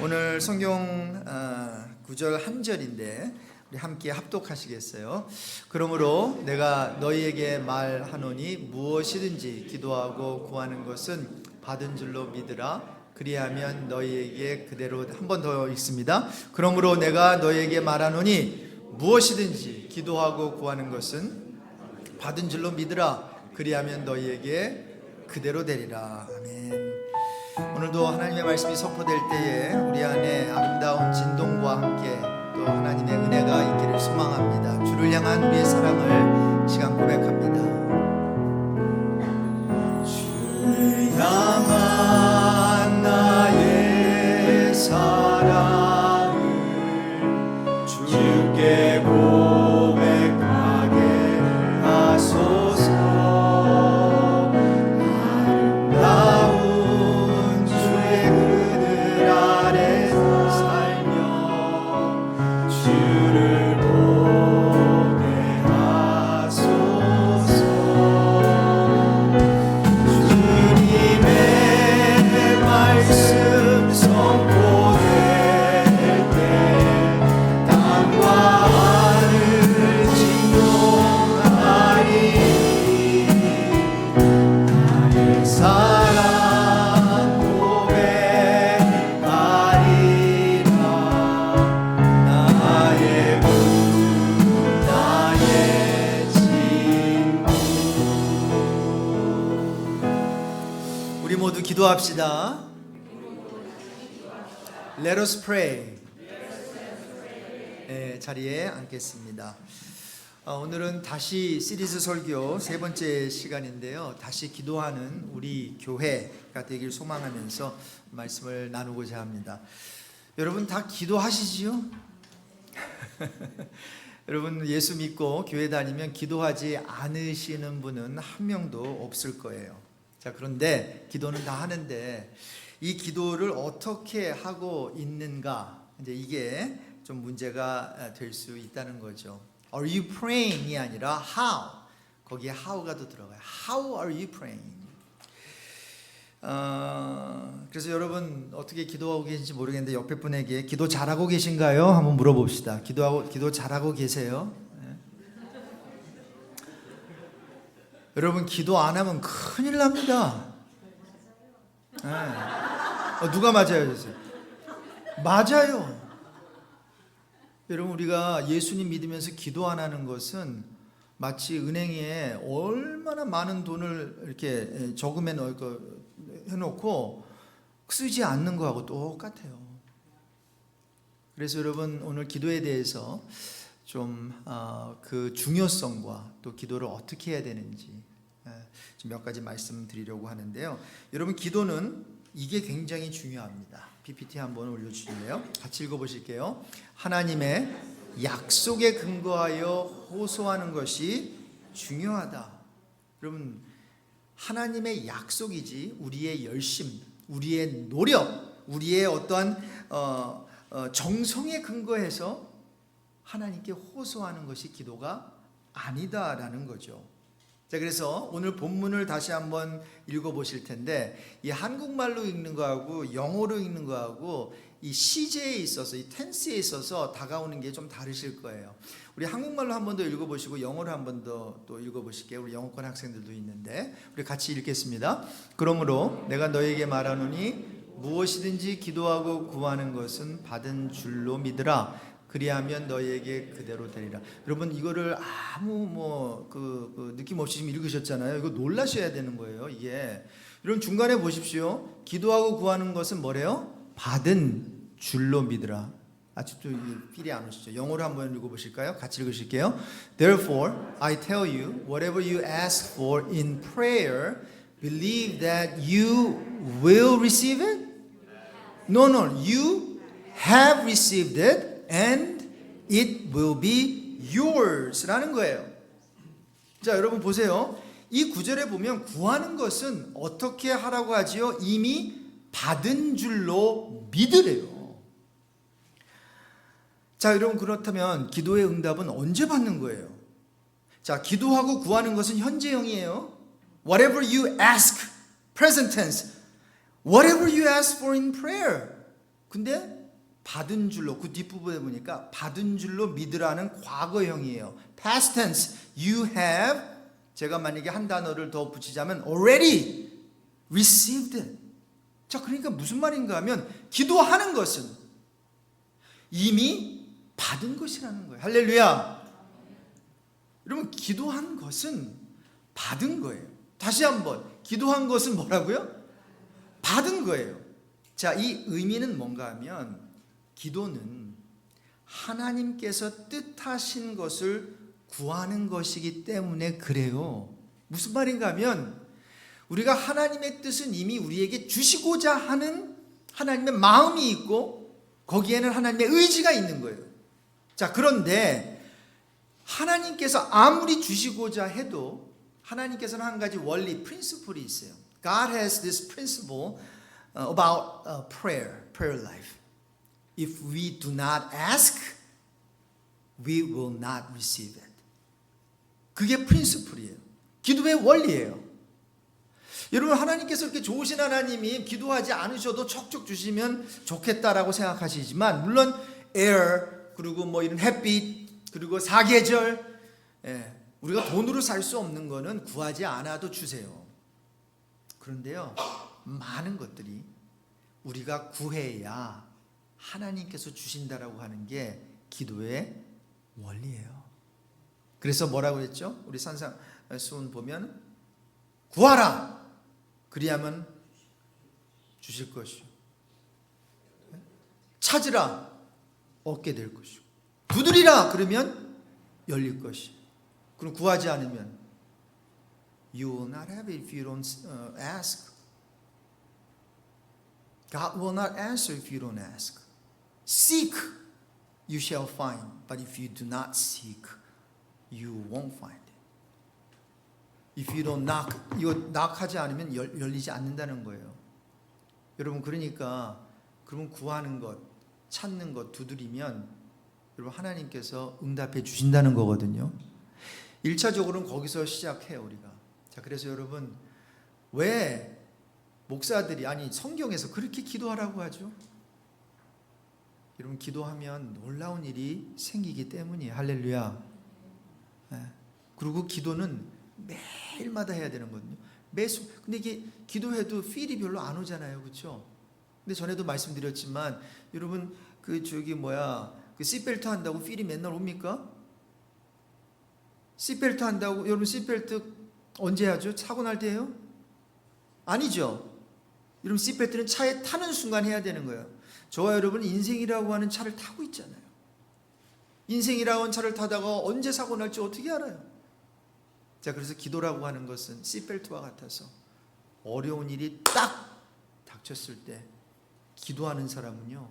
오늘 성경 구절 한 절인데 우리 함께 합독하시겠어요? 그러므로 내가 너희에게 말하노니 무엇이든지 기도하고 구하는 것은 받은 줄로 믿으라. 그리하면 너희에게 그대로. 한 번 더 읽습니다. 그러므로 내가 너희에게 말하노니 무엇이든지 기도하고 구하는 것은 받은 줄로 믿으라. 그리하면 너희에게 그대로 되리라. 아멘. 오늘도 하나님의 말씀이 선포될 때에 우리 안에 아름다운 진동과 함께 또 하나님의 은혜가 있기를 소망합니다. 주를 향한 우리의 사랑을 시간 고백합니다. 주를 향한 나의 사랑을 주께 고백하게 하소서. 아름다운 주의 그늘 아래 살며 주를 보게 하소서. 주님의 말씀 선포될 때 땅과 하늘 진동하리. 나의 사랑 고백하리라. 나의 구 나의 친구. 우리 모두 기도합시다. Let us pray. 네, 자리에 앉겠습니다. 오늘은 다시 시리즈 설교 세 번째 시간인데요. 다시 기도하는 우리 교회가 되길 소망하면서 말씀을 나누고자 합니다. 여러분 다 기도하시지요? 여러분 예수 믿고 교회 다니면 기도하지 않으시는 분은 한 명도 없을 거예요. 자, 그런데 기도는 다 하는데 이 기도를 어떻게 하고 있는가, 이제 이게 좀 문제가 될 수 있다는 거죠. Are you praying이 아니라 how. 거기에 how가 더 들어가요. How are you praying? 그래서 여러분 어떻게 기도하고 계신지 모르겠는데 옆에 분에게 기도 잘하고 계신가요? 한번 물어봅시다. 기도 잘하고 계세요? 네. 여러분 기도 안 하면 큰일 납니다. 네. 누가 맞아요? 맞아요. 여러분 우리가 예수님 믿으면서 기도 안 하는 것은 마치 은행에 얼마나 많은 돈을 이렇게 저금해 해놓고 쓰지 않는 거하고 똑같아요. 그래서 여러분 오늘 기도에 대해서 좀 그 중요성과 또 기도를 어떻게 해야 되는지 좀 몇 가지 말씀드리려고 하는데요. 여러분 기도는 이게 굉장히 중요합니다. PPT 한번 올려주실래요? 같이 읽어보실게요. 하나님의 약속에 근거하여 호소하는 것이 중요하다. 여러분 하나님의 약속이지 우리의 열심, 우리의 노력, 우리의 어떠한 정성에 근거해서 하나님께 호소하는 것이 기도가 아니다라는 거죠. 자, 그래서 오늘 본문을 다시 한번 읽어보실 텐데 이 한국말로 읽는 거하고 영어로 읽는 거하고 이 시제에 있어서 이 텐스에 있어서 다가오는 게 좀 다르실 거예요. 우리 한국말로 한 번 더 읽어보시고 영어로 한 번 더 또 읽어보실게요. 우리 영어권 학생들도 있는데 우리 같이 읽겠습니다. 그러므로 내가 너에게 말하노니 무엇이든지 기도하고 구하는 것은 받은 줄로 믿으라. 그리하면 너희에게 그대로 되리라. 여러분 이거를 아무 느낌 없이 지금 읽으셨잖아요. 이거 놀라셔야 되는 거예요. 이게 여러분 중간에 보십시오. 기도하고 구하는 것은 뭐래요? 받은 줄로 믿으라. 아직도 필이 안 오시죠? 영어로 한번 읽어보실까요? 같이 읽으실게요. Therefore I tell you, whatever you ask for in prayer, believe that you will receive it. No, you have received it. And it will be yours 라는 거예요. 자, 여러분 보세요. 이 구절에 보면 구하는 것은 어떻게 하라고 하지요? 이미 받은 줄로 믿으래요. 자, 여러분 그렇다면 기도의 응답은 언제 받는 거예요? 자, 기도하고 구하는 것은 현재형이에요. Whatever you ask, present tense. Whatever you ask for in prayer. 근데 받은 줄로, 그 뒷부분에 보니까 받은 줄로 믿으라는 과거형이에요. past tense. You have, 제가 만약에 한 단어를 더 붙이자면 already received it. 자, 그러니까 무슨 말인가 하면 기도하는 것은 이미 받은 것이라는 거예요. 할렐루야. 여러분, 기도한 것은 받은 거예요. 다시 한번, 기도한 것은 뭐라고요? 받은 거예요. 자, 이 의미는 뭔가 하면 기도는 하나님께서 뜻하신 것을 구하는 것이기 때문에 그래요. 무슨 말인가 하면 우리가 하나님의 뜻은 이미 우리에게 주시고자 하는 하나님의 마음이 있고 거기에는 하나님의 의지가 있는 거예요. 자, 그런데 하나님께서 아무리 주시고자 해도 하나님께서는 한 가지 원리, 프린시플이 있어요. God has this principle about prayer life. If we do not ask, we will not receive it. 그게 프린시플이에요. 기도의 원리예요. 여러분, 하나님께서 이렇게 좋으신 하나님이 기도하지 않으셔도 척척 주시면 좋겠다라고 생각하시지만, 물론 air, 그리고 뭐 이런 햇빛, 그리고 사계절, 우리가 돈으로 살 수 없는 거는 구하지 않아도 주세요. 그런데요, 많은 것들이 우리가 구해야 하나님께서 주신다라고 하는 게 기도의 원리예요. 그래서 뭐라고 했죠? 우리 산상수훈 보면 구하라, 그리하면 주실 것이요, 찾으라, 얻게 될 것이고, 두드리라, 그러면 열릴 것이. 그럼 구하지 않으면 you will not have it if you don't ask. God will not answer if you don't ask. Seek, you shall find. But if you do not seek, you won't find it. If you don't knock, 이거 knock하지 않으면 열리지 않는다는 거예요. 여러분, 그러니까 그러면 구하는 것, 찾는 것, 두드리면 여러분 하나님께서 응답해 주신다는 거거든요. 1차적으로는 거기서 시작해요, 우리가. 자, 그래서 여러분, 왜 목사들이, 아니 성경에서 그렇게 기도하라고 하죠? 여러분, 기도하면 놀라운 일이 생기기 때문이에요. 할렐루야. 그리고 기도는 매일마다 해야 되는 거거든요. 근데 이게 기도해도 필이 별로 안 오잖아요, 그렇죠? 근데 전에도 말씀드렸지만 여러분, 그 시트벨트 한다고 필이 맨날 옵니까? 시트벨트 한다고, 여러분 시트벨트 언제 하죠? 사고 날 때예요? 아니죠. 여러분, 시트벨트는 차에 타는 순간 해야 되는 거예요. 저와 여러분 인생이라고 하는 차를 타고 있잖아요. 인생이라고 하는 차를 타다가 언제 사고 날지 어떻게 알아요? 자, 그래서 기도라고 하는 것은 시트벨트와 같아서 어려운 일이 딱 닥쳤을 때 기도하는 사람은요,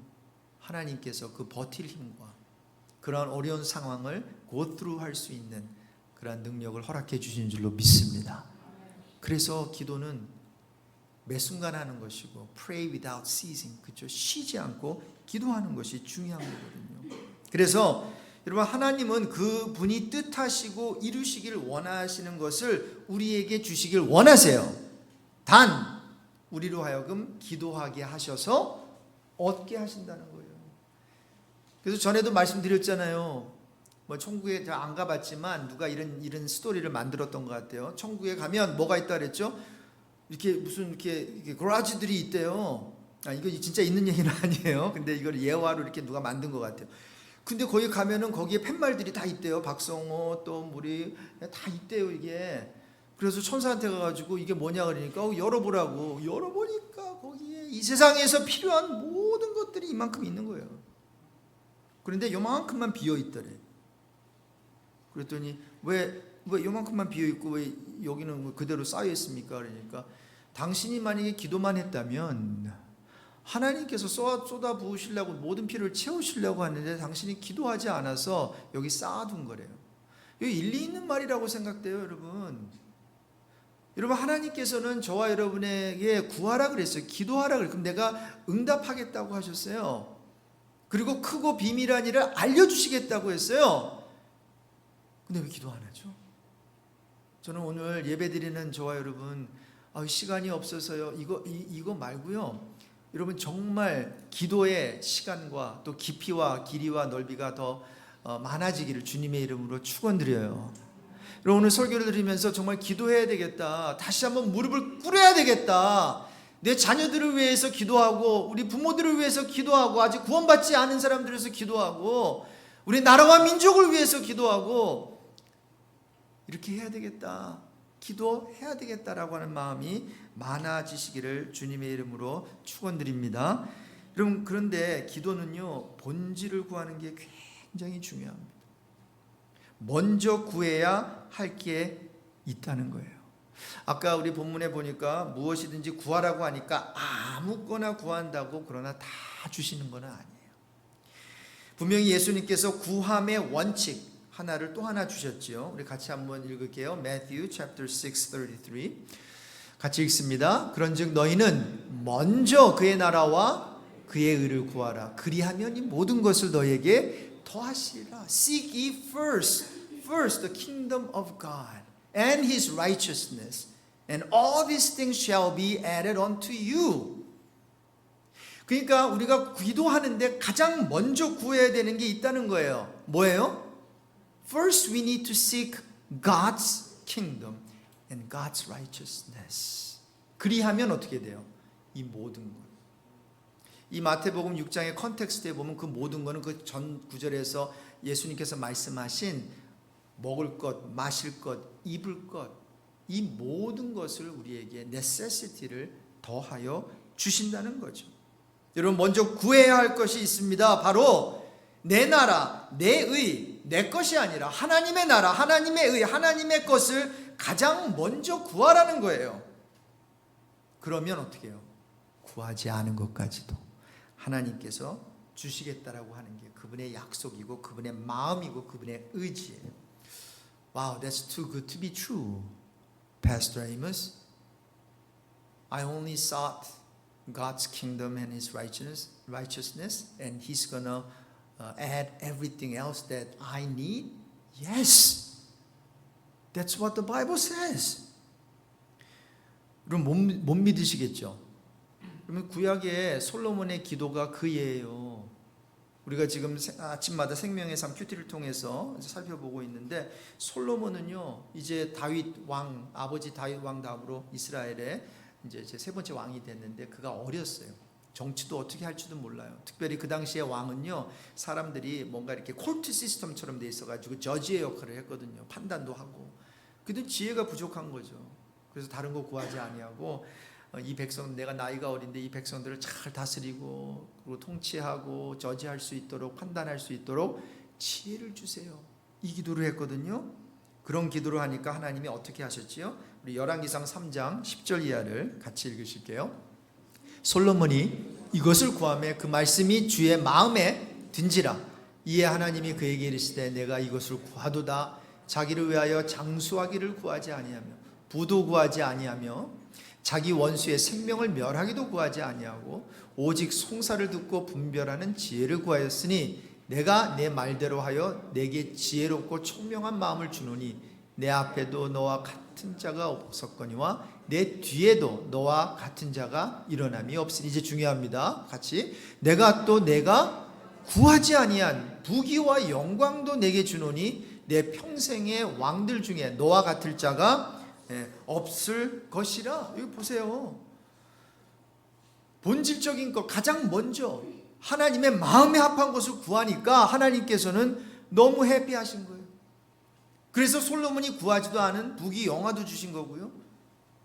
하나님께서 그 버틸 힘과 그러한 어려운 상황을 go through 할 수 있는 그러한 능력을 허락해 주신 줄로 믿습니다. 그래서 기도는 매 순간 하는 것이고 pray without ceasing, 그렇죠? 쉬지 않고 기도하는 것이 중요한 거거든요. 그래서 여러분, 하나님은 그분이 뜻하시고 이루시길 원하시는 것을 우리에게 주시길 원하세요. 단 우리로 하여금 기도하게 하셔서 얻게 하신다는 거예요. 그래서 전에도 말씀드렸잖아요. 뭐 천국에 안 가봤지만 누가 이런 스토리를 만들었던 것 같아요. 천국에 가면 뭐가 있다 그랬죠? 이렇게 무슨 이렇게 거라지들이 있대요. 이거 진짜 있는 얘기는 아니에요. 근데 이걸 예화로 이렇게 누가 만든 것 같아요. 근데 거기 가면은 거기에 팻말들이 다 있대요. 박성호, 또 우리 다 있대요, 이게. 그래서 천사한테 가가지고 이게 뭐냐 그러니까 열어보라고. 열어보니까 거기에 이 세상에서 필요한 모든 것들이 이만큼 있는 거예요. 그런데 요만큼만 비어 있더래. 그랬더니 왜 요만큼만 비어 있고 왜 여기는 그대로 쌓여 있습니까? 그러니까 당신이 만약에 기도만 했다면 하나님께서 쏟아 부으시려고 모든 피를 채우시려고 하는데 당신이 기도하지 않아서 여기 쌓아둔 거래요. 이거 일리 있는 말이라고 생각돼요, 여러분. 여러분, 하나님께서는 저와 여러분에게 구하라 그랬어요. 기도하라 그랬어요. 그럼 내가 응답하겠다고 하셨어요. 그리고 크고 비밀한 일을 알려주시겠다고 했어요. 근데 왜 기도 안 하죠? 저는 오늘 예배드리는 저와 여러분, 시간이 없어서요. 이거 말고요. 여러분 정말 기도의 시간과 또 깊이와 길이와 넓이가 더 많아지기를 주님의 이름으로 축원드려요. 여러분 오늘 설교를 들으면서 정말 기도해야 되겠다. 다시 한번 무릎을 꿇어야 되겠다. 내 자녀들을 위해서 기도하고 우리 부모들을 위해서 기도하고 아직 구원받지 않은 사람들을 위해서 기도하고 우리 나라와 민족을 위해서 기도하고 이렇게 해야 되겠다. 기도해야 되겠다라고 하는 마음이 많아지시기를 주님의 이름으로 축원드립니다. 여러분 그런데 기도는요 본질을 구하는 게 굉장히 중요합니다. 먼저 구해야 할 게 있다는 거예요. 아까 우리 본문에 보니까 무엇이든지 구하라고 하니까 아무거나 구한다고 그러나 다 주시는 건 아니에요. 분명히 예수님께서 구함의 원칙 하나를 또 하나 주셨지요. 우리 같이 한번 읽을게요. Matthew chapter 6:33 같이 읽습니다. 그런즉 너희는 먼저 그의 나라와 그의 의를 구하라. 그리하면 이 모든 것을 너희에게 더하시리라. Seek ye first the kingdom of God and His righteousness, and all these things shall be added unto you. 그러니까 우리가 기도하는데 가장 먼저 구해야 되는 게 있다는 거예요. 뭐예요? First we need to seek God's kingdom and God's righteousness. 그리하면 어떻게 돼요? 이 모든 것. 이 마태복음 6장의 컨텍스트에 보면 그 모든 것은 그 전 구절에서 예수님께서 말씀하신 먹을 것, 마실 것, 입을 것, 이 모든 것을 우리에게 necessity를 더하여 주신다는 거죠. 여러분 먼저 구해야 할 것이 있습니다. 바로 내 나라, 내 의, 내 것이 아니라 하나님의 나라, 하나님의 의, 하나님의 것을 가장 먼저 구하라는 거예요. 그러면 어떻게 해요? 구하지 않은 것까지도 하나님께서 주시겠다라고 하는 게 그분의 약속이고 그분의 마음이고 그분의 의지예요. Wow, that's too good to be true, Pastor Amos. I only sought God's kingdom and His righteousness, and He's gonna add everything else that I need. Yes, that's what the Bible says. 여러분 못 믿으시겠죠? 그러면 구약의 솔로몬의 기도가 그 예예요. 우리가 지금 아침마다 생명의 삶 큐티를 통해서 살펴보고 있는데 솔로몬은요 이제 다윗 왕 아버지 다윗 왕 다음으로 이스라엘의 이제 세 번째 왕이 됐는데 그가 어렸어요. 정치도 어떻게 할지도 몰라요. 특별히 그 당시의 왕은요 사람들이 뭔가 이렇게 콜트 시스템처럼 돼 있어가지고 저지의 역할을 했거든요. 판단도 하고. 근데 지혜가 부족한 거죠. 그래서 다른 거 구하지 아니하고 이 백성 내가 나이가 어린데 이 백성들을 잘 다스리고 그리고 통치하고 저지할 수 있도록 판단할 수 있도록 지혜를 주세요. 이 기도를 했거든요. 그런 기도를 하니까 하나님이 어떻게 하셨지요? 우리 열왕기상 3장 10절 이하를 같이 읽으실게요. 솔로몬이 이것을 구하매 그 말씀이 주의 마음에 든지라. 이에 하나님이 그에게 이르시되 내가 이것을 구하도다. 자기를 위하여 장수하기를 구하지 아니하며 부도 구하지 아니하며 자기 원수의 생명을 멸하기도 구하지 아니하고 오직 송사를 듣고 분별하는 지혜를 구하였으니 내가 내 말대로 하여 내게 지혜롭고 총명한 마음을 주노니 내 앞에도 너와 같은 자가 없었거니와 내 뒤에도 너와 같은 자가 일어남이 없으니. 이제 중요합니다. 같이 내가 구하지 아니한 부귀와 영광도 내게 주노니 내 평생의 왕들 중에 너와 같을 자가 없을 것이라. 여기 보세요. 본질적인 것 가장 먼저 하나님의 마음에 합한 것을 구하니까 하나님께서는 너무 해피하신 거예요. 그래서 솔로몬이 구하지도 않은 부귀 영화도 주신 거고요.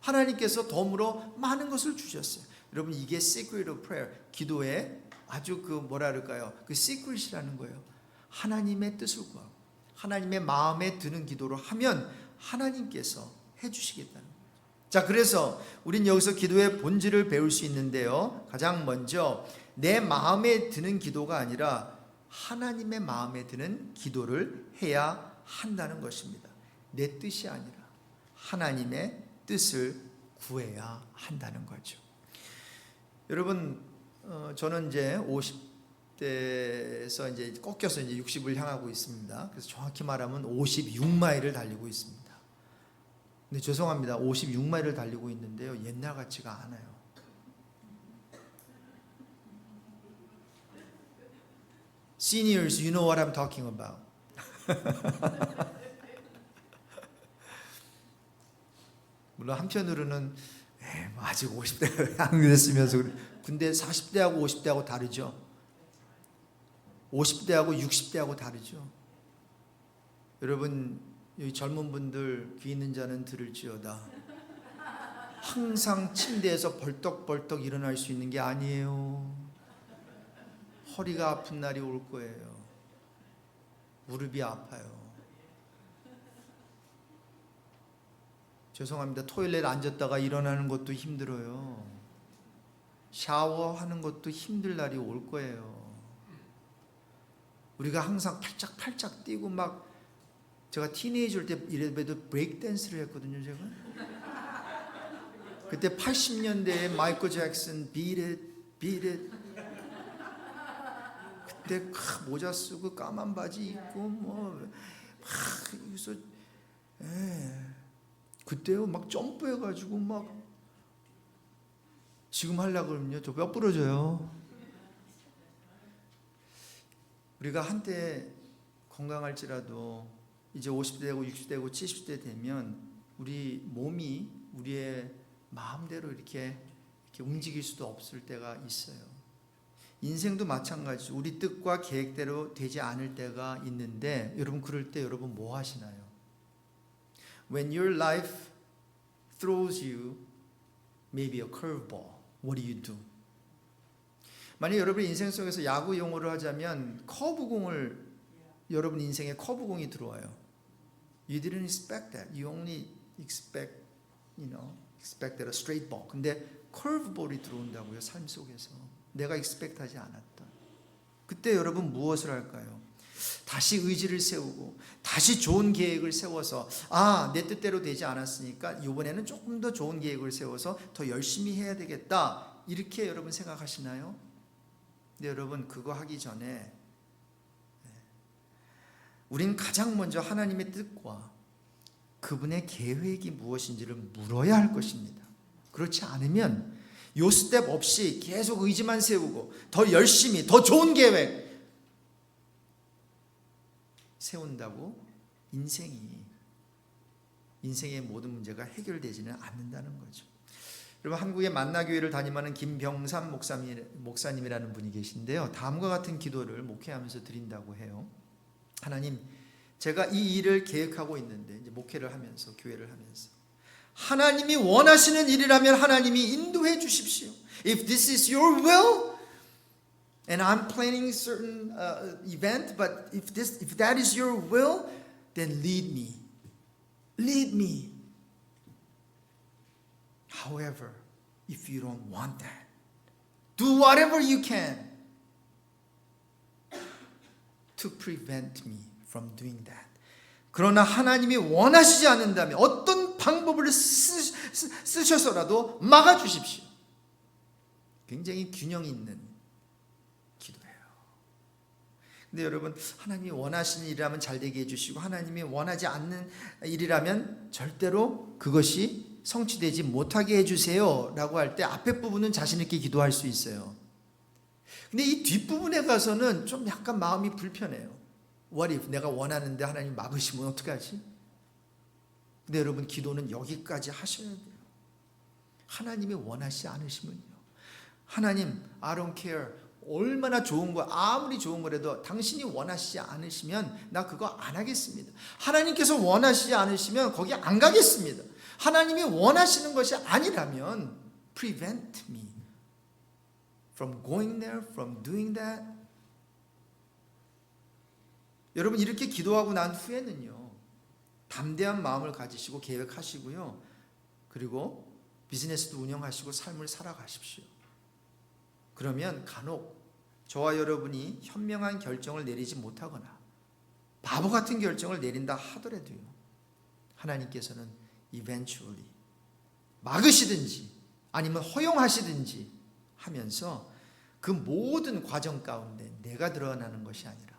하나님께서 덤으로 많은 것을 주셨어요. 여러분 이게 secret of prayer, 기도의 아주 그 뭐라 그럴까요? 그 secret이라는 거예요. 하나님의 뜻을 구하고 하나님의 마음에 드는 기도를 하면 하나님께서 해주시겠다는 거예요. 자, 그래서 우린 여기서 기도의 본질을 배울 수 있는데요. 가장 먼저 내 마음에 드는 기도가 아니라 하나님의 마음에 드는 기도를 해야 한다는 것입니다. 내 뜻이 아니라 하나님의 뜻을 구해야 한다는 거죠. 여러분, 저는 이제 50대에서 이제 꺾여서 이제 60을 향하고 있습니다. 그래서 정확히 말하면 56마일을 달리고 있습니다. 근데 죄송합니다. 56마일을 달리고 있는데요. 옛날 같지가 않아요. Seniors, you know what I'm talking about. 물론 한편으로는 아직 50대가 안 됐으면서 근데 40대하고 50대하고 다르죠. 50대하고 60대하고 다르죠. 여러분 여기 젊은 분들 귀 있는 자는 들을지어다. 항상 침대에서 벌떡벌떡 일어날 수 있는 게 아니에요. 허리가 아픈 날이 올 거예요. 무릎이 아파요. 죄송합니다. 토일렛 앉았다가 일어나는 것도 힘들어요. 샤워하는 것도 힘들 날이 올 거예요. 우리가 항상 팔짝팔짝 뛰고 막 제가 티네이저일 때 이래봬도 브레이크 댄스를 했거든요. 제가 그때 80년대에 마이클 잭슨 Beat It, Beat It 그때 모자 쓰고 까만 바지 입고 뭐 여기서 그때요 막 점프해가지고 막 지금 하려고 그러면요 저 뼈 부러져요. 우리가 한때 건강할지라도 이제 50대 되고 60대 되고 70대 되면 우리 몸이 우리의 마음대로 이렇게 움직일 수도 없을 때가 있어요. 인생도 마찬가지죠. 우리 뜻과 계획대로 되지 않을 때가 있는데 여러분 그럴 때 여러분 뭐 하시나요? When your life throws you maybe a curveball, what do you do? 만약 여러분 인생 속에서 야구 용어로 하자면 커브공을 여러분 인생에 커브공이 들어와요. You didn't expect that. You only expect a straight ball. 근데 curvebol이 들어온다고요. 삶 속에서. 내가 expect하지 않았던. 그때 여러분 무엇을 할까요? 다시 의지를 세우고 다시 좋은 계획을 세워서 내 뜻대로 되지 않았으니까 이번에는 조금 더 좋은 계획을 세워서 더 열심히 해야 되겠다. 이렇게 여러분 생각하시나요? 근데 여러분 그거 하기 전에 우린 가장 먼저 하나님의 뜻과 그분의 계획이 무엇인지를 물어야 할 것입니다. 그렇지 않으면 요 스텝 없이 계속 의지만 세우고 더 열심히 더 좋은 계획 세운다고 인생의 모든 문제가 해결되지는 않는다는 거죠. 여러분 한국의 만나교회를 담임하는 김병삼 목사님이라는 분이 계신데요. 다음과 같은 기도를 목회하면서 드린다고 해요. 하나님, 제가 이 일을 계획하고 있는데 이제 목회를 하면서 교회를 하면서 하나님이 원하시는 일이라면 하나님이 인도해 주십시오. If this is your will and I'm planning certain event, but if that is your will, then lead me. Lead me. However, if you don't want that, do whatever you can to prevent me from doing that. 그러나 하나님이 원하시지 않는다면 어떤 방법을 쓰셔서라도 막아주십시오. 굉장히 균형 있는 기도예요. 근데 여러분 하나님이 원하시는 일이라면 잘 되게 해주시고 하나님이 원하지 않는 일이라면 절대로 그것이 성취되지 못하게 해주세요 라고 할 때 앞에 부분은 자신 있게 기도할 수 있어요. 근데 이 뒷부분에 가서는 좀 약간 마음이 불편해요. What if 내가 원하는데 하나님 막으시면 어떡하지? 근데 여러분 기도는 여기까지 하셔야 돼요. 하나님이 원하시지 않으시면요. 하나님 I don't care. 얼마나 좋은 거 아무리 좋은 거라도 당신이 원하시지 않으시면 나 그거 안 하겠습니다. 하나님께서 원하시지 않으시면 거기 안 가겠습니다. 하나님이 원하시는 것이 아니라면 prevent me from going there, from doing that. 여러분 이렇게 기도하고 난 후에는요. 담대한 마음을 가지시고 계획하시고요. 그리고 비즈니스도 운영하시고 삶을 살아가십시오. 그러면 간혹 저와 여러분이 현명한 결정을 내리지 못하거나 바보 같은 결정을 내린다 하더라도요. 하나님께서는 eventually 막으시든지 아니면 허용하시든지 하면서 그 모든 과정 가운데 내가 드러나는 것이 아니라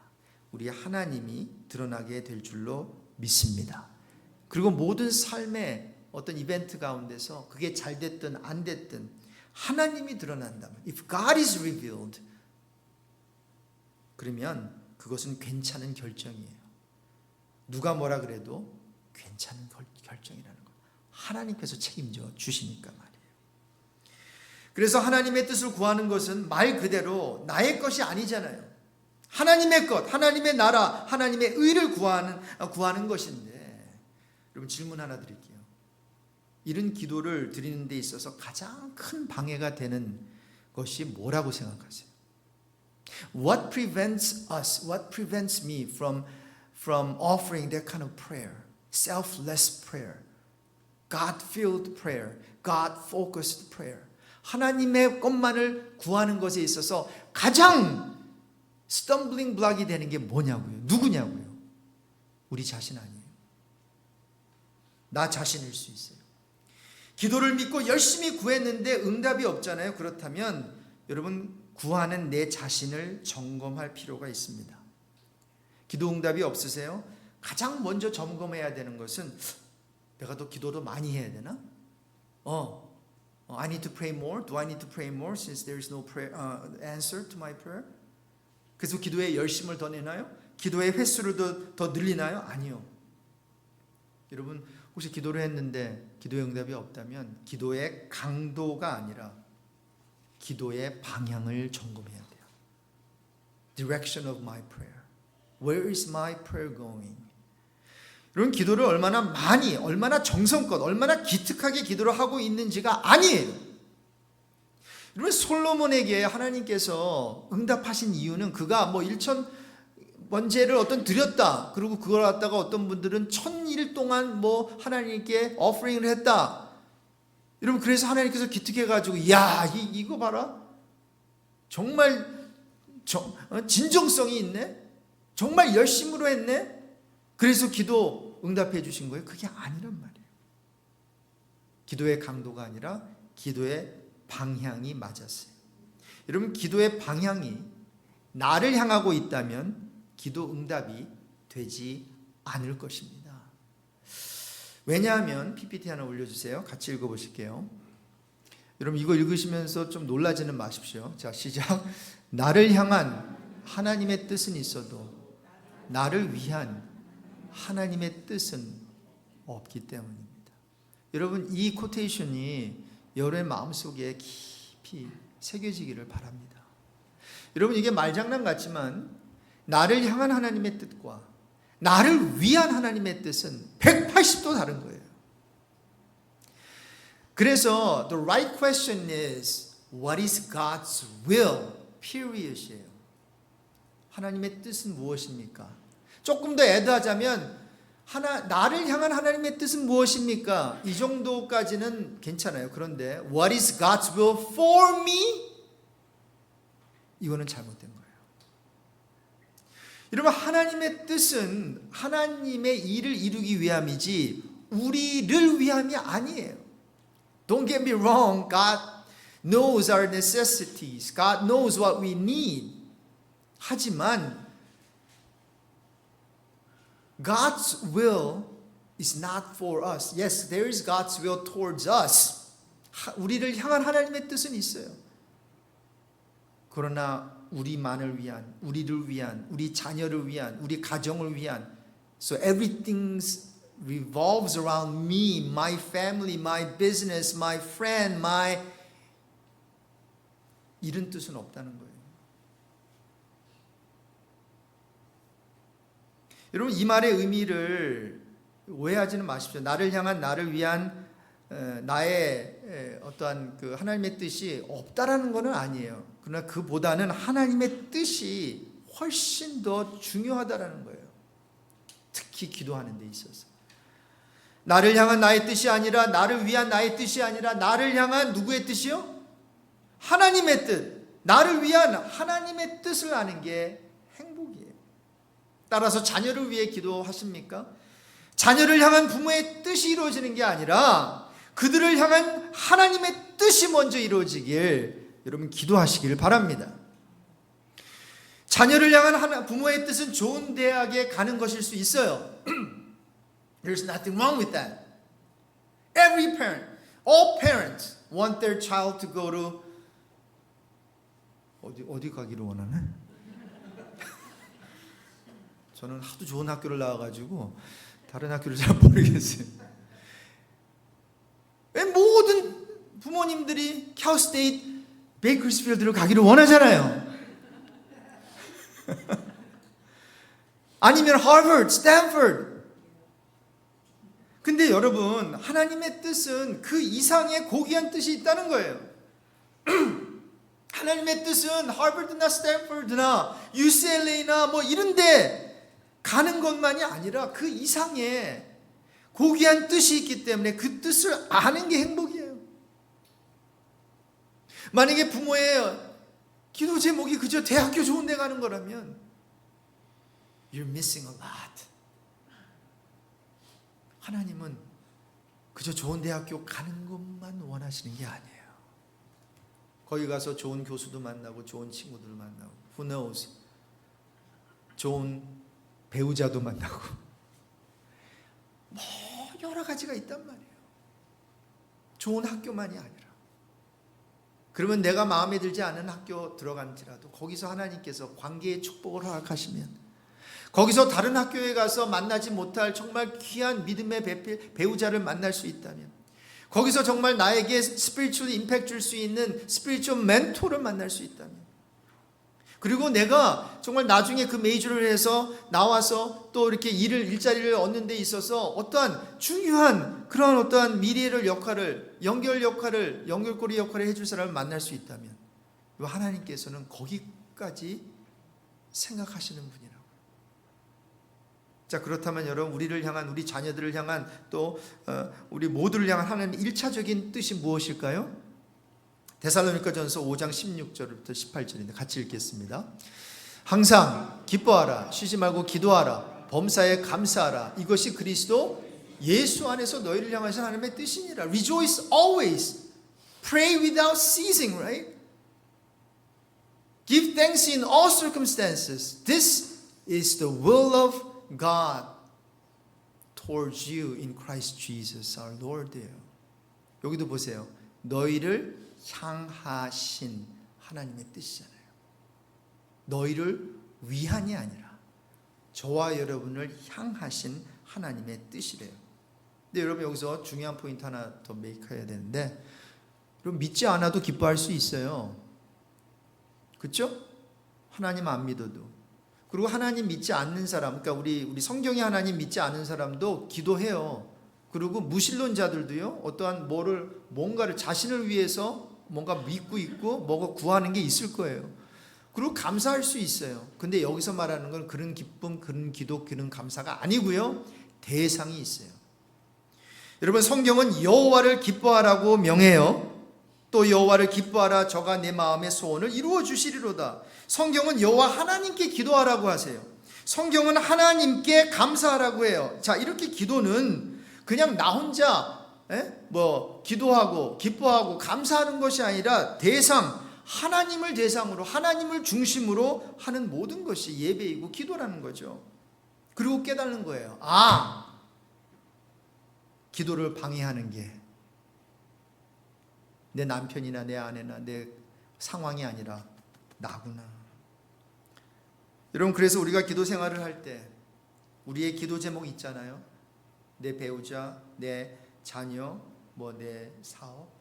우리 하나님이 드러나게 될 줄로 믿습니다. 그리고 모든 삶의 어떤 이벤트 가운데서 그게 잘 됐든 안 됐든 하나님이 드러난다면 If God is revealed, 그러면 그것은 괜찮은 결정이에요. 누가 뭐라 그래도 괜찮은 결정이라는 거예요. 하나님께서 책임져 주시니까 말이에요. 그래서 하나님의 뜻을 구하는 것은 말 그대로 나의 것이 아니잖아요. 하나님의 것, 하나님의 나라, 하나님의 의를 구하는 것인데, 여러분 질문 하나 드릴게요. 이런 기도를 드리는 데 있어서 가장 큰 방해가 되는 것이 뭐라고 생각하세요? What prevents us, what prevents me from offering that kind of prayer? Selfless prayer, God-filled prayer, God-focused prayer. 하나님의 것만을 구하는 것에 있어서 가장 스텀블링 블록이 되는 게 뭐냐고요? 누구냐고요? 우리 자신 아니에요. 나 자신일 수 있어요. 기도를 믿고 열심히 구했는데 응답이 없잖아요. 그렇다면 여러분 구하는 내 자신을 점검할 필요가 있습니다. 기도 응답이 없으세요? 가장 먼저 점검해야 되는 것은 내가 더 기도도 많이 해야 되나? I need to pray more. Do I need to pray more since there is no answer to my prayer? 그래서 기도에 열심을 더 내나요? 기도의 횟수를 더 늘리나요? 아니요. 여러분 혹시 기도를 했는데 기도의 응답이 없다면 기도의 강도가 아니라 기도의 방향을 점검해야 돼요. Direction of my prayer. Where is my prayer going? 여러분 기도를 얼마나 많이, 얼마나 정성껏, 얼마나 기특하게 기도를 하고 있는지가 아니에요. 여러분 솔로몬에게 하나님께서 응답하신 이유는 그가 뭐 1천 번제를 드렸다. 그리고 그걸 갖다가 어떤 분들은 1000일 동안 뭐 하나님께 오퍼링을 했다. 여러분 그래서 하나님께서 기특해가지고 야 이거 봐라. 정말 진정성이 있네. 정말 열심으로 했네. 그래서 기도 응답해 주신 거예요? 그게 아니란 말이에요. 기도의 강도가 아니라 기도의 방향이 맞았어요. 여러분 기도의 방향이 나를 향하고 있다면 기도 응답이 되지 않을 것입니다. 왜냐하면 PPT 하나 올려주세요. 같이 읽어보실게요. 여러분 이거 읽으시면서 좀 놀라지는 마십시오. 자 시작. 나를 향한 하나님의 뜻은 있어도 나를 위한 하나님의 뜻은 없기 때문입니다. 여러분 이 코테이션이 여러분의 마음속에 깊이 새겨지기를 바랍니다. 여러분 이게 말장난 같지만 나를 향한 하나님의 뜻과 나를 위한 하나님의 뜻은 180도 다른 거예요. 그래서 the right question is what is God's will? period이에요. 하나님의 뜻은 무엇입니까? 조금 더 애드하자면 나를 향한 하나님의 뜻은 무엇입니까? 이 정도까지는 괜찮아요. 그런데 what is God's will for me? 이거는 잘못된 거예요. 여러분 하나님의 뜻은 하나님의 일을 이루기 위함이지 우리를 위함이 아니에요. Don't get me wrong. God knows our necessities. God knows what we need. 하지만 God's will is not for us. Yes, there is God's will towards us. 우리를 향한 하나님의 뜻은 있어요. 그러나 우리만을 위한, 우리를 위한, 우리 자녀를 위한, 우리 가정을 위한 So everything revolves around me, my family, my business, my friend, 이런 뜻은 없다는 거예요. 여러분 이 말의 의미를 오해하지는 마십시오. 나를 향한 나를 위한 나의 어떠한 그 하나님의 뜻이 없다라는 것은 아니에요. 그러나 그보다는 하나님의 뜻이 훨씬 더 중요하다라는 거예요. 특히 기도하는 데 있어서 나를 향한 나의 뜻이 아니라 나를 위한 나의 뜻이 아니라 나를 향한 누구의 뜻이요? 하나님의 뜻. 나를 위한 하나님의 뜻을 아는 게 행복이에요. 따라서 자녀를 위해 기도하십니까? 자녀를 향한 부모의 뜻이 이루어지는 게 아니라 그들을 향한 하나님의 뜻이 먼저 이루어지길 여러분 기도하시길 바랍니다. 자녀를 향한 부모의 뜻은 좋은 대학에 가는 것일 수 있어요. There's nothing wrong with that. Every parent, all parents want their child to go to 어디 가기를 원하나? 저는 하도 좋은 학교를 나와가지고 다른 학교를 잘 모르겠어요. 모든 부모님들이 캘스테이트, 베이커스필드로 가기를 원하잖아요. 아니면 하버드, 스탠퍼드. 근데 여러분, 하나님의 뜻은 그 이상의 고귀한 뜻이 있다는 거예요. 하나님의 뜻은 하버드나 스탠퍼드나 UCLA나 뭐 이런데 가는 것만이 아니라 그 이상의 고귀한 뜻이 있기 때문에 그 뜻을 아는 게 행복이에요. 만약에 부모의 기도 제목이 그저 대학교 좋은 데 가는 거라면 You're missing a lot. 하나님은 그저 좋은 대학교 가는 것만 원하시는 게 아니에요. 거기 가서 좋은 교수도 만나고 좋은 친구들을 만나고 Who knows? 좋은 배우자도 만나고 뭐 여러 가지가 있단 말이에요. 좋은 학교만이 아니라. 그러면 내가 마음에 들지 않은 학교 들어간지라도 거기서 하나님께서 관계의 축복을 허락하시면, 거기서 다른 학교에 가서 만나지 못할 정말 귀한 믿음의 배우자를 만날 수 있다면, 거기서 정말 나에게 스피리추얼 임팩트 줄 수 있는 스피리추얼 멘토를 만날 수 있다면, 그리고 내가 정말 나중에 그 메이저를 해서 나와서 또 이렇게 일자리를 얻는 데 있어서 어떠한 중요한 그런 어떠한 미래를 역할을, 연결고리 역할을 해줄 사람을 만날 수 있다면, 하나님께서는 거기까지 생각하시는 분이라고. 자, 그렇다면 여러분, 우리를 향한, 우리 자녀들을 향한, 또 우리 모두를 향한 하나님의 1차적인 뜻이 무엇일까요? 데살로니가전서 5장 16절부터 18절인데 같이 읽겠습니다. 항상 기뻐하라, 쉬지 말고 기도하라, 범사에 감사하라, 이것이 그리스도 예수 안에서 너희를 향하신 하나님의 뜻이니라. Rejoice always, pray without ceasing, right? Give thanks in all circumstances. This is the will of God towards you in Christ Jesus our Lord예요. 여기도 보세요. 너희를 향하신 하나님의 뜻이잖아요. 너희를 위한이 아니라 저와 여러분을 향하신 하나님의 뜻이래요. 근데 여러분, 여기서 중요한 포인트 하나 더 메이크해야 되는데, 여러분, 믿지 않아도 기뻐할 수 있어요. 그렇죠? 하나님 안 믿어도. 그리고 하나님 믿지 않는 사람, 그러니까 우리 성경의 하나님 믿지 않는 사람도 기도해요. 그리고 무신론자들도요, 어떠한 뭔가를 자신을 위해서 뭔가 믿고 있고 뭐가 구하는 게 있을 거예요. 그리고 감사할 수 있어요. 근데 여기서 말하는 건 그런 기쁨, 그런 기도, 그런 감사가 아니고요, 대상이 있어요. 여러분, 성경은 여호와를 기뻐하라고 명해요. 또 여호와를 기뻐하라, 저가 내 마음의 소원을 이루어 주시리로다. 성경은 여호와 하나님께 기도하라고 하세요. 성경은 하나님께 감사하라고 해요. 자, 이렇게 기도는 그냥 나 혼자 기도하고 기뻐하고 감사하는 것이 아니라 하나님을 대상으로, 하나님을 중심으로 하는 모든 것이 예배이고 기도라는 거죠. 그리고 깨닫는 거예요. 기도를 방해하는 게 내 남편이나 내 아내나 내 상황이 아니라 나구나. 여러분, 그래서 우리가 기도 생활을 할 때 우리의 기도 제목이 있잖아요. 내 배우자, 내 자녀, 내 사업.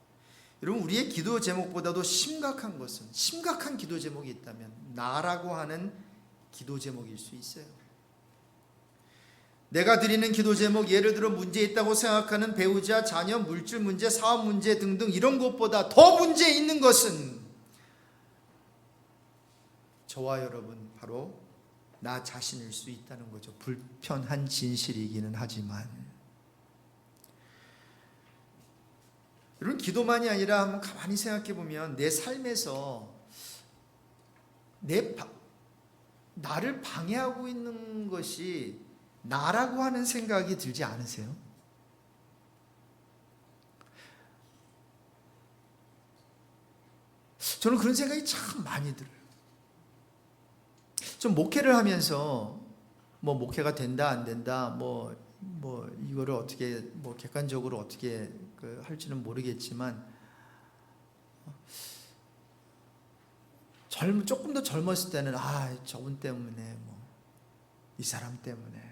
여러분, 우리의 기도 제목보다도 심각한 기도 제목이 있다면 나라고 하는 기도 제목일 수 있어요. 내가 드리는 기도 제목, 예를 들어 문제 있다고 생각하는 배우자, 자녀, 물질 문제, 사업 문제 등등 이런 것보다 더 문제 있는 것은 저와 여러분, 바로 나 자신일 수 있다는 거죠. 불편한 진실이기는 하지만. 여러분, 기도만이 아니라 한번 가만히 생각해 보면 내 삶에서 나를 방해하고 있는 것이 나라고 하는 생각이 들지 않으세요? 저는 그런 생각이 참 많이 들어요. 좀 목회를 하면서 목회가 된다 안 된다 이거를 어떻게 객관적으로 어떻게 할지는 모르겠지만, 조금 더 젊었을 때는 저분 때문에 이 사람 때문에.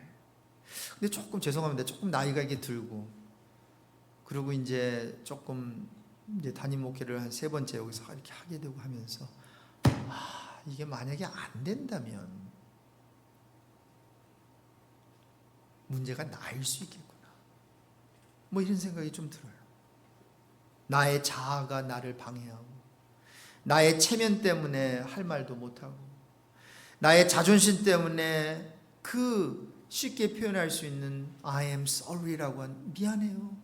근데 조금 죄송합니다. 조금 나이가 이게 들고, 그리고 이제 조금 이제 담임 목회를 한 3번째 여기서 이렇게 하게 되고 하면서, 이게 만약에 안 된다면 문제가 나일 수 있겠구나. 뭐 이런 생각이 좀 들어요. 나의 자아가 나를 방해하고, 나의 체면 때문에 할 말도 못하고, 나의 자존심 때문에 그 쉽게 표현할 수 있는 I am sorry라고 하는 미안해요,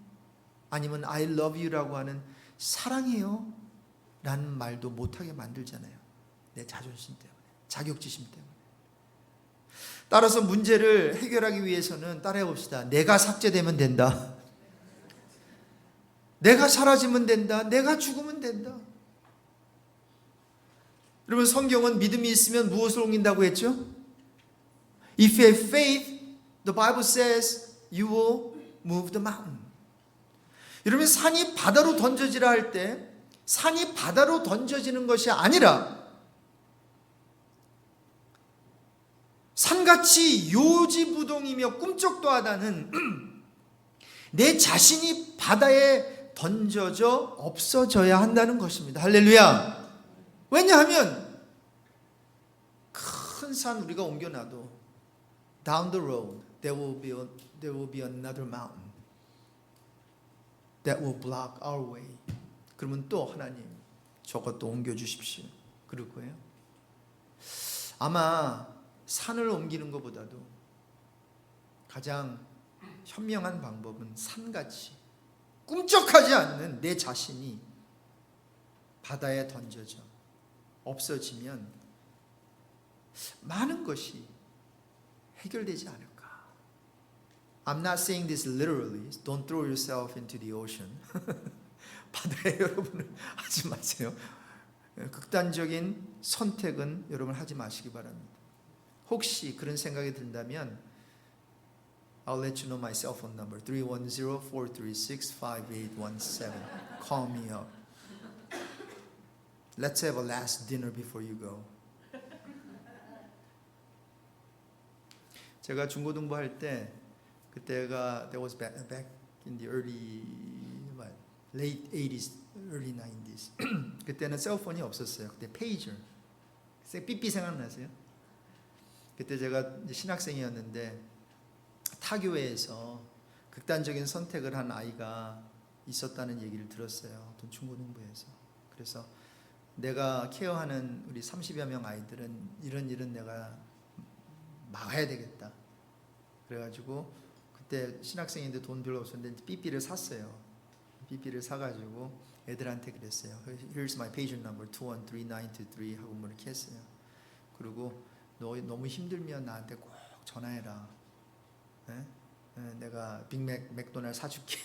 아니면 I love you라고 하는 사랑해요 라는 말도 못하게 만들잖아요. 내 자존심 때문에, 자격지심 때문에. 따라서 문제를 해결하기 위해서는 따라해 봅시다. 내가 삭제되면 된다. 내가 사라지면 된다. 내가 죽으면 된다. 여러분, 성경은 믿음이 있으면 무엇을 옮긴다고 했죠? If you have faith, the Bible says you will move the mountain. 여러분, 산이 바다로 던져지라 할 때 산이 바다로 던져지는 것이 아니라 산같이 요지부동이며 꿈쩍도 하다는 내 자신이 바다에 던져져 없어져야 한다는 것입니다. 할렐루야. 왜냐하면 큰 산 우리가 옮겨놔도 down the road there will be another mountain that will block our way. 그러면 또 하나님 저것도 옮겨주십시오 그럴 거예요. 아마 산을 옮기는 것보다도 가장 현명한 방법은 산같이 꿈쩍하지 않는 내 자신이 바다에 던져져 없어지면 많은 것이 해결되지 않을까. I'm not saying this literally. Don't throw yourself into the ocean. 바다에 여러분은 하지 마세요. 극단적인 선택은 여러분 하지 마시기 바랍니다. 혹시 그런 생각이 든다면 I'll let you know my cell phone number 310-436-5817. Call me up. Let's have a last dinner before you go. 제가 중고등부 할 때 그때가 that was back in the late 80s, early 90s. 그때는 셀폰이 없었어요. 그때 페이저. 삐삐 생각나세요? 그때 제가 신학생이었는데 타교회에서 극단적인 선택을 한 아이가 있었다는 얘기를 들었어요. 어떤 중고등부에서. 그래서 내가 케어하는 우리 30여 명 아이들은 이런 일은 내가 막아야 되겠다. 그래가지고 그때 신학생인데 돈 별로 없었는데 삐삐를 샀어요. 삐삐를 사가지고 애들한테 그랬어요. Here's my pager number 213-923 하고 뭐 이렇게 했어요. 그리고 너 너무 힘들면 나한테 꼭 전화해라. 네? 내가 빅맥 맥도날드 사줄게.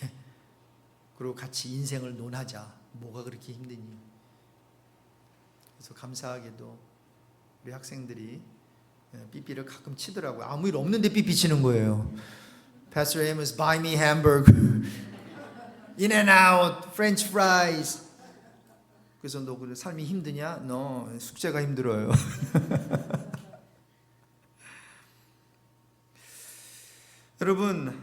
그리고 같이 인생을 논하자. 뭐가 그렇게 힘드니? 그래서 감사하게도 우리 학생들이 삐삐를 가끔 치더라고요. 아무 일 없는데 삐삐 치는 거예요. Pastor Amos, buy me hamburger, in and out, French fries. 그래서 너 그래 삶이 힘드냐? 너 숙제가 힘들어요. 여러분,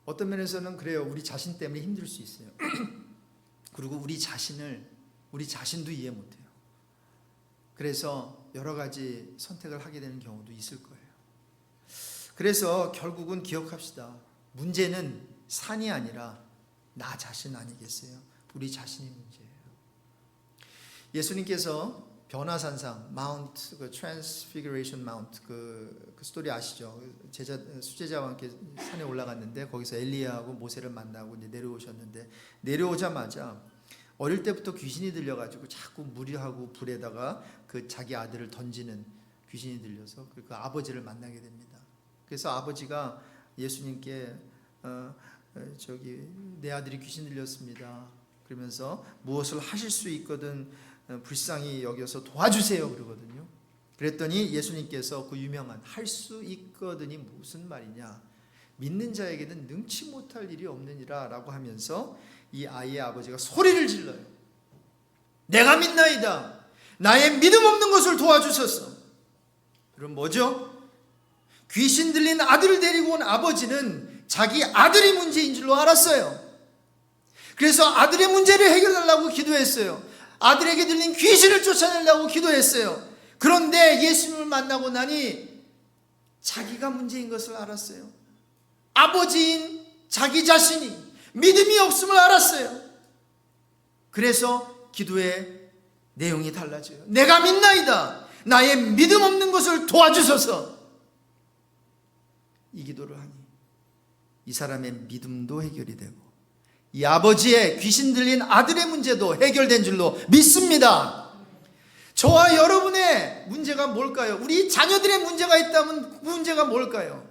어떤 면에서는 그래요. 우리 자신 때문에 힘들 수 있어요. 그리고 우리 자신도 이해 못해요. 그래서 여러 가지 선택을 하게 되는 경우도 있을 거예요. 그래서 결국은 기억합시다. 문제는 산이 아니라 나 자신 아니겠어요? 우리 자신이 문제예요. 예수님께서 변화산상, 마운트, 그 트랜스피그레이션 마운트, 그 스토리 아시죠? 수제자와 함께 산에 올라갔는데 거기서 엘리야하고 모세를 만나고 이제 내려오셨는데 내려오자마자 어릴 때부터 귀신이 들려가지고 자꾸 무리하고 불에다가 그 자기 아들을 던지는 귀신이 들려서 그 아버지를 만나게 됩니다. 그래서 아버지가 예수님께 내 아들이 귀신 들렸습니다. 그러면서 무엇을 하실 수 있거든 불쌍히 여겨서 도와주세요 그러거든요. 그랬더니 예수님께서 그 유명한 할 수 있거든이 무슨 말이냐, 믿는 자에게는 능치 못할 일이 없느니라 라고 하면서 이 아이의 아버지가 소리를 질러요. 내가 믿나이다. 나의 믿음 없는 것을 도와주소서. 그럼 뭐죠? 귀신 들린 아들을 데리고 온 아버지는 자기 아들이 문제인 줄로 알았어요. 그래서 아들의 문제를 해결하려고 기도했어요. 아들에게 들린 귀신을 쫓아내려고 기도했어요. 그런데 예수님을 만나고 나니 자기가 문제인 것을 알았어요. 아버지인 자기 자신이 믿음이 없음을 알았어요. 그래서 기도의 내용이 달라져요. 내가 믿나이다. 나의 믿음 없는 것을 도와주소서. 이 기도를 하니 이 사람의 믿음도 해결이 되고 이 아버지의 귀신 들린 아들의 문제도 해결된 줄로 믿습니다. 저와 여러분의 문제가 뭘까요? 우리 자녀들의 문제가 있다면 그 문제가 뭘까요?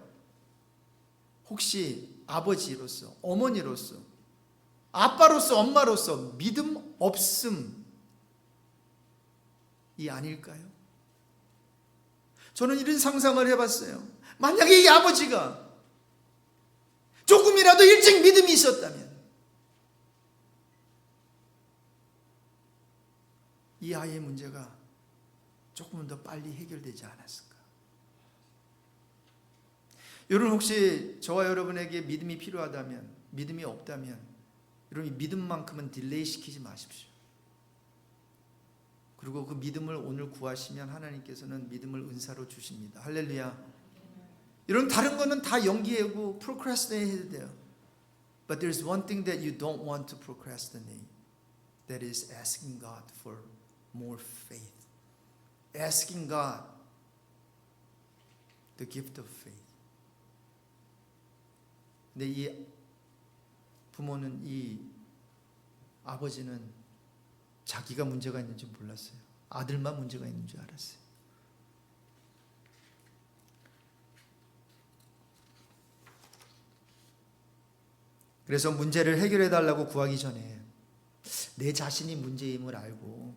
혹시 아버지로서, 어머니로서, 아빠로서, 엄마로서 믿음 없음이 아닐까요? 저는 이런 상상을 해봤어요. 만약에 이 아버지가 조금이라도 일찍 믿음이 있었다면 이 아이의 문제가 조금은 더 빨리 해결되지 않았을까? 여러분 혹시 저와 여러분에게 믿음이 필요하다면, 믿음이 없다면 여러분 믿음만큼은 딜레이 시키지 마십시오. 그리고 그 믿음을 오늘 구하시면 하나님께서는 믿음을 은사로 주십니다. 할렐루야. 여러분 다른 거는 다 연기하고 procrastinate 해도 돼요. But there's one thing that you don't want to procrastinate. That is asking God for more faith. Asking God the gift of faith. 근데 이 부모는, 이 아버지는 자기가 문제가 있는 줄 몰랐어요. 아들만 문제가 있는 줄 알았어요. 그래서 문제를 해결해 달라고 구하기 전에 내 자신이 문제임을 알고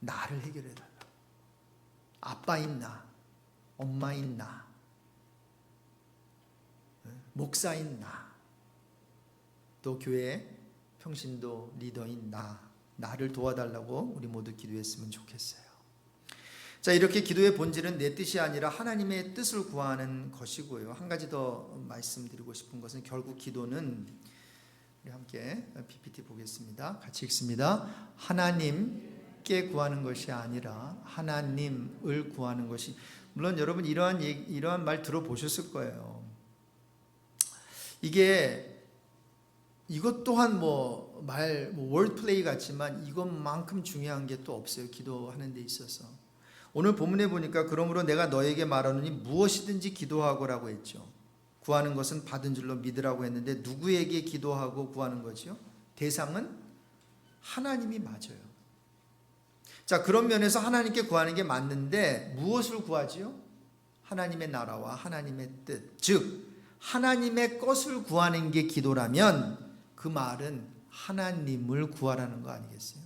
나를 해결해 달라. 아빠인 나, 엄마인 나, 목사인 나, 또 교회 평신도 리더인 나를 도와달라고 우리 모두 기도했으면 좋겠어요. 자, 이렇게 기도의 본질은 내 뜻이 아니라 하나님의 뜻을 구하는 것이고요. 한 가지 더 말씀드리고 싶은 것은 결국 기도는, 우리 함께 PPT 보겠습니다. 같이 읽습니다. 하나님께 구하는 것이 아니라 하나님을 구하는 것이. 물론 여러분 이러한 말 들어보셨을 거예요. 이것 또한 월드플레이 같지만 이것만큼 중요한 게 또 없어요. 기도하는 데 있어서. 오늘 본문에 보니까 그러므로 내가 너에게 말하노니 무엇이든지 기도하고라고 했죠. 구하는 것은 받은 줄로 믿으라고 했는데 누구에게 기도하고 구하는 거죠? 대상은 하나님이 맞아요. 자, 그런 면에서 하나님께 구하는 게 맞는데 무엇을 구하지요? 하나님의 나라와 하나님의 뜻, 즉 하나님의 것을 구하는 게 기도라면 그 말은 하나님을 구하라는 거 아니겠어요?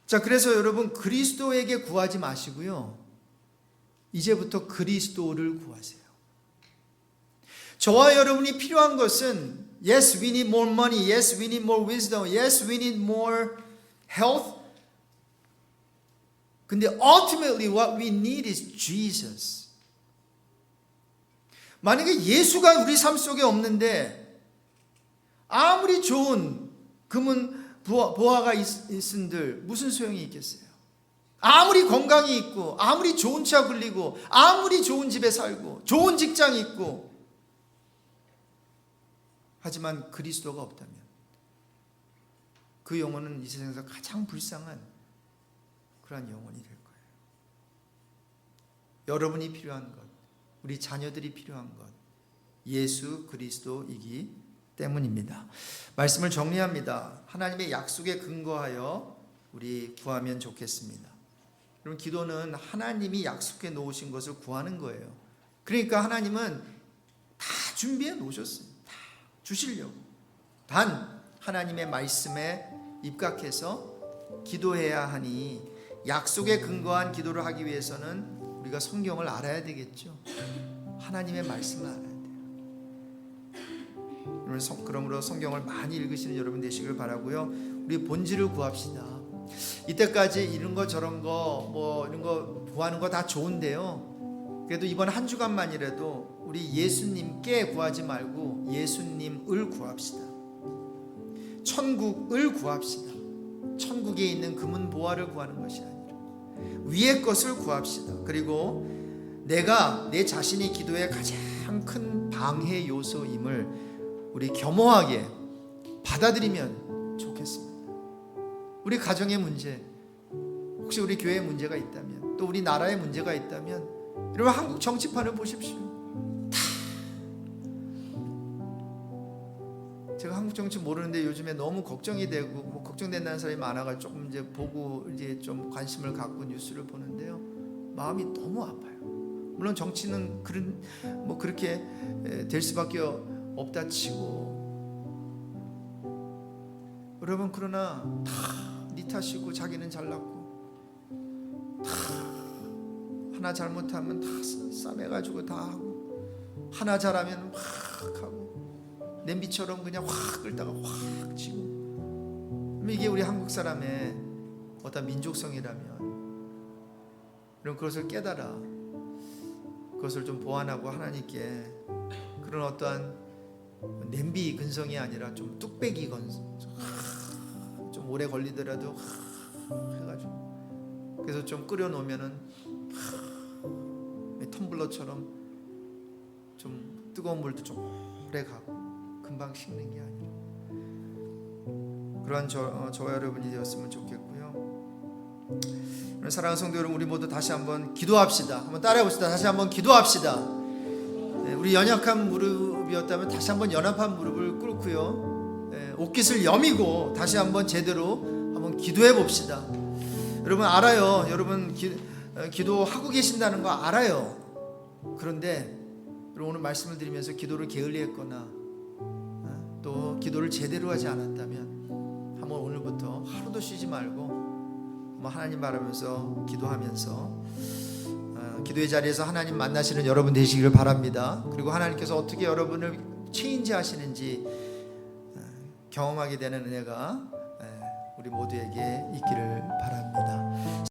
자, 그래서 여러분 그리스도에게 구하지 마시고요. 이제부터 그리스도를 구하세요. 저와 여러분이 필요한 것은 Yes, we need more money. Yes, we need more wisdom. Yes, we need more health. 근데 ultimately what we need is Jesus. 만약에 예수가 우리 삶 속에 없는데 아무리 좋은 금은 보화가 있은들 무슨 소용이 있겠어요? 아무리 건강이 있고 아무리 좋은 차 굴리고 아무리 좋은 집에 살고 좋은 직장이 있고 하지만 그리스도가 없다면 그 영혼은 이 세상에서 가장 불쌍한 그러한 영혼이 될 거예요. 여러분이 필요한 것, 우리 자녀들이 필요한 것, 예수 그리스도이기 때문입니다. 말씀을 정리합니다. 하나님의 약속에 근거하여 우리 구하면 좋겠습니다. 여러분 기도는 하나님이 약속해 놓으신 것을 구하는 거예요. 그러니까 하나님은 다 준비해 놓으셨어요. 다 주시려고. 단 하나님의 말씀에 입각해서 기도해야 하니 약속에 근거한 기도를 하기 위해서는 우리가 성경을 알아야 되겠죠. 하나님의 말씀을 알아야 돼요. 그러므로 성경을 많이 읽으시는 여러분 되시길 바라고요. 우리 본질을 구합시다. 이때까지 이런 거 저런 거 뭐 이런 거 구하는 거 다 좋은데요. 그래도 이번 한 주간만이라도 우리 예수님께 구하지 말고 예수님을 구합시다. 천국을 구합시다. 천국에 있는 금은 보화를 구하는 것이 아니라 위의 것을 구합시다. 그리고 내가 내 자신이 기도의 가장 큰 방해 요소임을 우리 겸허하게 받아들이면 좋겠습니다. 우리 가정의 문제, 혹시 우리 교회에 문제가 있다면, 또 우리 나라에 문제가 있다면, 여러분 한국 정치판을 보십시오. 제가 한국 정치 모르는데 요즘에 너무 걱정이 되고 뭐 걱정된다는 사람이 많아가지고 조금 이제 보고 이제 좀 관심을 갖고 뉴스를 보는데요. 마음이 너무 아파요. 물론 정치는 뭐 그렇게 될 수밖에 없다 치고, 여러분 그러나 다 네 탓이고 자기는 잘났고 다 하나 잘못하면 다 싸매가지고 다 하고 하나 잘하면 확 하고 냄비처럼 그냥 확 끓다가 확 지고, 이게 우리 한국 사람의 어떤 민족성이라면 이런 그것을 깨달아 그것을 좀 보완하고 하나님께 그런 어떠한 냄비 근성이 아니라 좀 뚝배기 건성, 좀 오래 걸리더라도 해가지고 그래서 좀 끓여 놓으면은 텀블러처럼 좀 뜨거운 물도 좀 오래 가고 금방 식는 게 아니라 그러한 저와 여러분이 되었으면 좋겠고요. 사랑하는 성도 여러분, 우리 모두 다시 한번 기도합시다. 한번 따라해 봅시다. 다시 한번 기도합시다. 우리 연약한 무릎이었다면 다시 한번 연합한 무릎을 꿇고요. 옷깃을 여미고 다시 한번 제대로 한번 기도해 봅시다. 여러분 알아요. 여러분 기도하고 계신다는 거 알아요. 그런데 오늘 말씀을 드리면서 기도를 게을리했거나 또 기도를 제대로 하지 않았다면 한번 오늘부터 하루도 쉬지 말고 하나님 바라면서 기도하면서 기도의 자리에서 하나님 만나시는 여러분 되시기를 바랍니다. 그리고 하나님께서 어떻게 여러분을 체인지 하시는지 경험하게 되는 은혜가 우리 모두에게 있기를 바랍니다.